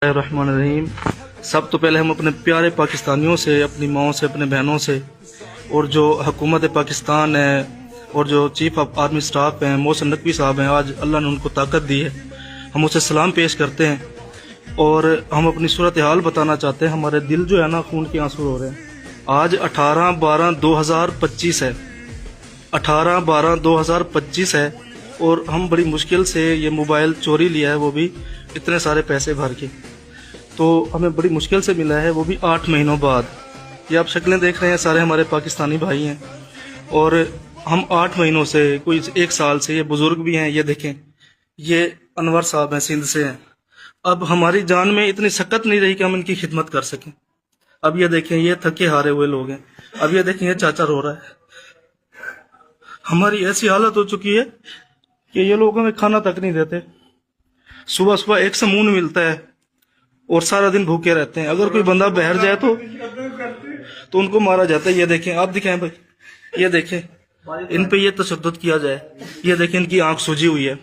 الرحمن الرحیم۔ سب تو پہلے ہم اپنے پیارے پاکستانیوں سے، اپنی ماؤں سے، اپنے بہنوں سے، اور جو حکومت پاکستان ہے اور جو چیف آف آرمی سٹاف ہیں محسن نقوی صاحب ہیں، آج اللہ نے ان کو طاقت دی ہے، ہم اسے سلام پیش کرتے ہیں اور ہم اپنی صورتحال بتانا چاہتے ہیں۔ ہمارے دل جو ہے نا خون کے آنسو ہو رہے ہیں۔ آج 18/12/2025 ہے، 18/12/2025 ہے، اور ہم بڑی مشکل سے یہ موبائل چوری لیا ہے، وہ بھی اتنے سارے پیسے بھر کے، تو ہمیں بڑی مشکل سے ملا ہے، وہ بھی 8 مہینوں بعد۔ یہ آپ شکلیں دیکھ رہے ہیں، سارے ہمارے پاکستانی بھائی ہیں، اور ہم 8 مہینوں سے، کوئی 1 سال سے، یہ بزرگ بھی ہیں، یہ دیکھیں، یہ انور صاحب ہیں، سندھ سے ہیں۔ اب ہماری جان میں اتنی سکت نہیں رہی کہ ہم ان کی خدمت کر سکیں۔ اب یہ دیکھیں، یہ تھکے ہارے ہوئے لوگ ہیں۔ اب یہ دیکھیں، یہ چاچا رو رہا ہے۔ ہماری ایسی حالت ہو چکی ہے کہ یہ لوگ ہمیں کھانا تک نہیں دیتے۔ صبح صبح ایک سمون ملتا ہے اور سارا دن بھوکے رہتے ہیں۔ اگر کوئی بندہ بہر جائے تو ان کو مارا جاتا ہے۔ یہ دیکھیں، آپ دکھائیں بھائی، یہ دیکھیں، ان پہ یہ تشدد کیا جائے۔ یہ دیکھیں، ان کی آنکھ سوجی ہوئی ہے۔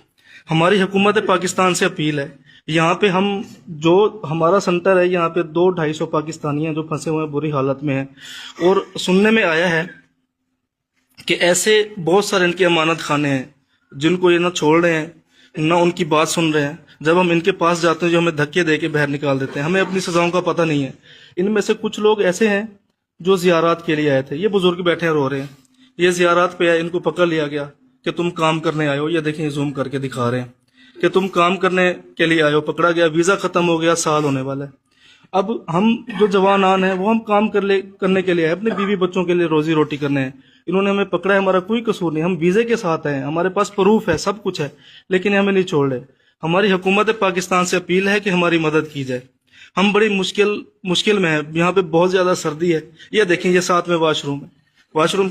ہماری حکومت پاکستان سے اپیل ہے، یہاں پہ ہم جو ہمارا سنٹر ہے، یہاں پہ 200-250 پاکستانی ہیں جو پھنسے ہوئے ہیں، بری حالت میں ہیں، اور سننے میں آیا ہے کہ ایسے بہت سارے ان کے امانت خانے ہیں جن کو یہ نہ چھوڑ رہے ہیں، نہ ان کی بات سن رہے ہیں۔ جب ہم ان کے پاس جاتے ہیں، جو ہمیں دھکے دے کے باہر نکال دیتے ہیں، ہمیں اپنی سزاؤں کا پتہ نہیں ہے۔ ان میں سے کچھ لوگ ایسے ہیں جو زیارات کے لیے آئے تھے، یہ بزرگ بیٹھے رو رہے ہیں، یہ زیارات پہ آئے، ان کو پکڑ لیا گیا کہ تم کام کرنے آئے ہو۔ یہ دیکھیں، زوم کر کے دکھا رہے ہیں کہ تم کام کرنے کے لیے آئے ہو، پکڑا گیا، ویزا ختم ہو گیا، سال ہونے والا ہے۔ اب ہم جو جوانان ہیں، وہ ہم کام کرنے کے لیے آئے، اپنے بیوی بچوں کے لیے روزی روٹی کرنے ہیں۔ انہوں نے ہمیں پکڑا ہے، ہمارا کوئی قصور نہیں، ہم ویزے کے ساتھ ہیں، ہمارے پاس پروف ہے، سب کچھ ہے، لیکن یہ ہمیں نہیں چھوڑ رہے۔ ہماری حکومت پاکستان سے اپیل ہے کہ ہماری مدد کی جائے۔ ہم بڑی مشکل میں ہیں، یہاں پہ بہت زیادہ سردی ہے۔ یہ دیکھیں، یہ ساتھ میں واش روم ہے، واش روم